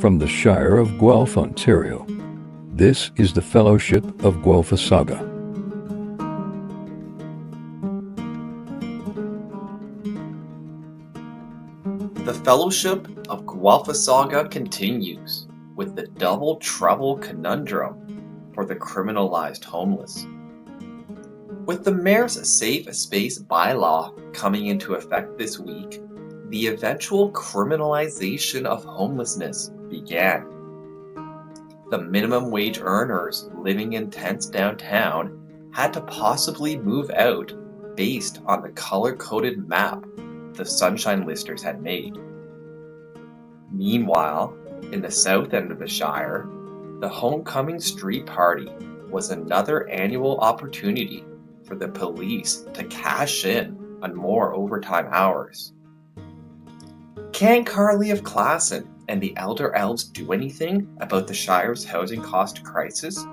From the Shire of Guelph, Ontario, this is the Fellowship of Guelphissauga. The Fellowship of Guelphissauga continues with the double trouble conundrum for the criminalized homeless. With the Mayor's Safe Space Bylaw coming into effect this week, the eventual criminalization of homelessness began. The minimum wage earners living in tents downtown had to possibly move out based on the color-coded map the Sunshine Listers had made. Meanwhile, in the south end of the Shire, the Homecoming Street Party was another annual opportunity for the police to cash in on more overtime hours. Can Carly of Classen and the Elder Elves do anything about the Shire's housing cost crisis?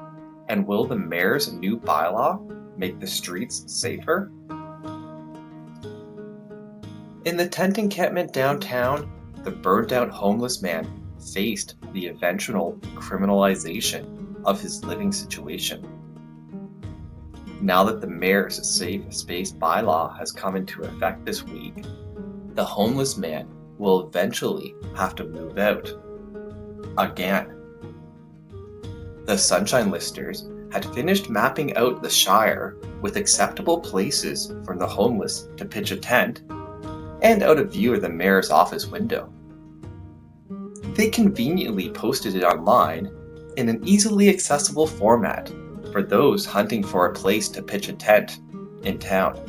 And will the Mayor's new bylaw make the streets safer? In the tent encampment downtown, the burned-out homeless man faced the eventual criminalization of his living situation. Now that the Mayor's Safe Space Bylaw has come into effect this week, the homeless man will eventually have to move out. Again. The Sunshine Listers had finished mapping out the Shire with acceptable places for the homeless to pitch a tent and out of view of the Mayor's office window. They conveniently posted it online in an easily accessible format for those hunting for a place to pitch a tent in town.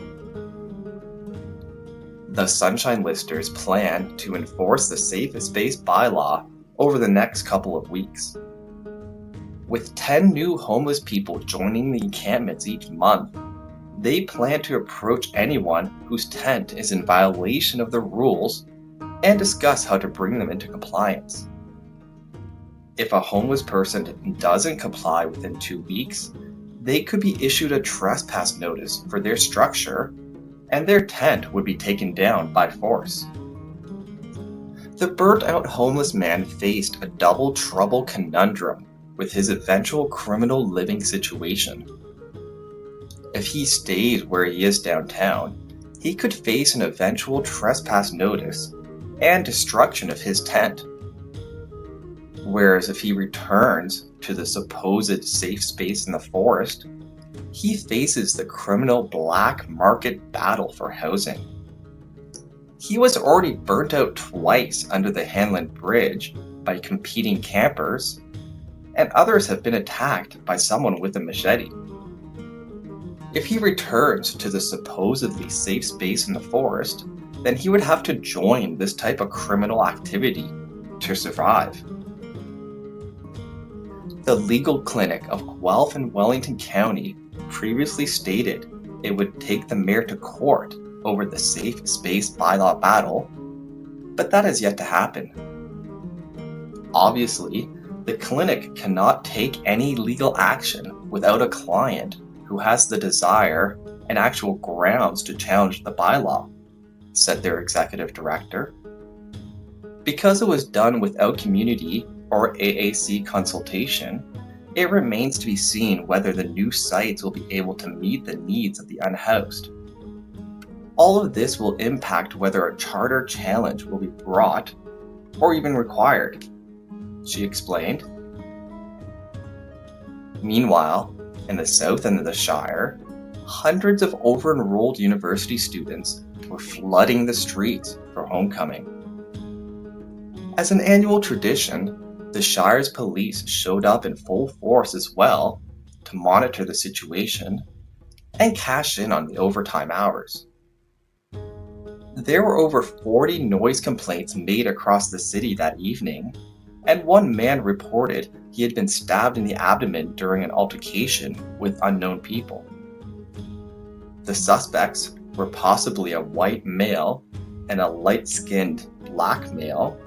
The Sunshine Listers plan to enforce the Safe Space Bylaw over the next couple of weeks. With 10 new homeless people joining the encampments each month, they plan to approach anyone whose tent is in violation of the rules and discuss how to bring them into compliance. If a homeless person doesn't comply within 2 weeks, they could be issued a trespass notice for their structure, and their tent would be taken down by force. The burnt-out homeless man faced a double trouble conundrum with his eventual criminal living situation. If he stays where he is downtown, he could face an eventual trespass notice and destruction of his tent. Whereas if he returns to the supposed safe space in the forest, he faces the criminal black market battle for housing. He was already burnt out twice under the Hanlon Bridge by competing campers, and others have been attacked by someone with a machete. If he returns to the supposedly safe space in the forest, then he would have to join this type of criminal activity to survive. The legal clinic of Guelph and Wellington County previously stated it would take the mayor to court over the Safe Space Bylaw battle, but that has yet to happen. Obviously, the clinic cannot take any legal action without a client who has the desire and actual grounds to challenge the bylaw, said their executive director. Because it was done without community or AAC consultation, it remains to be seen whether the new sites will be able to meet the needs of the unhoused. All of this will impact whether a charter challenge will be brought or even required, she explained. Meanwhile, in the south end of the Shire, hundreds of over-enrolled university students were flooding the streets for homecoming. As an annual tradition, the Shire's police showed up in full force as well to monitor the situation and cash in on the overtime hours. There were over 40 noise complaints made across the city that evening, and one man reported he had been stabbed in the abdomen during an altercation with unknown people. The suspects were possibly a white male and a light-skinned black male,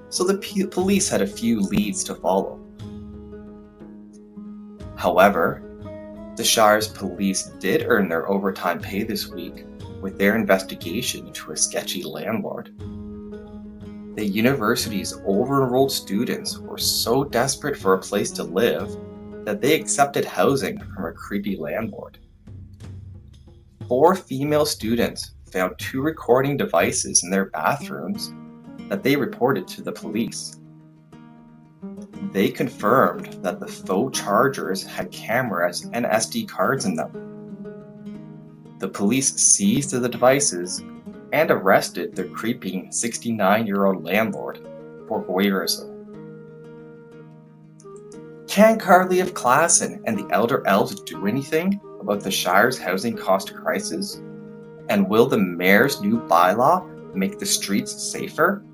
so the police had a few leads to follow. However, the Shire's police did earn their overtime pay this week with their investigation into a sketchy landlord. The university's over-enrolled students were so desperate for a place to live that they accepted housing from a creepy landlord. 4 female students found 2 recording devices in their bathrooms that they reported to the police. They confirmed that the faux chargers had cameras and SD cards in them. The police seized the devices and arrested the creeping 69-year-old landlord for voyeurism. Can Carly of Classen and the Elder Elves do anything about the Shire's housing cost crisis? And will the mayor's new bylaw make the streets safer?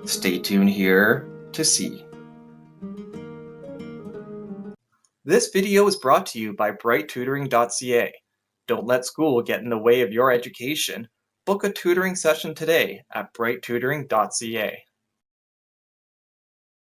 Stay tuned here to see. This video is brought to you by brighttutoring.ca. Don't let school get in the way of your education. Book a tutoring session today at brighttutoring.ca.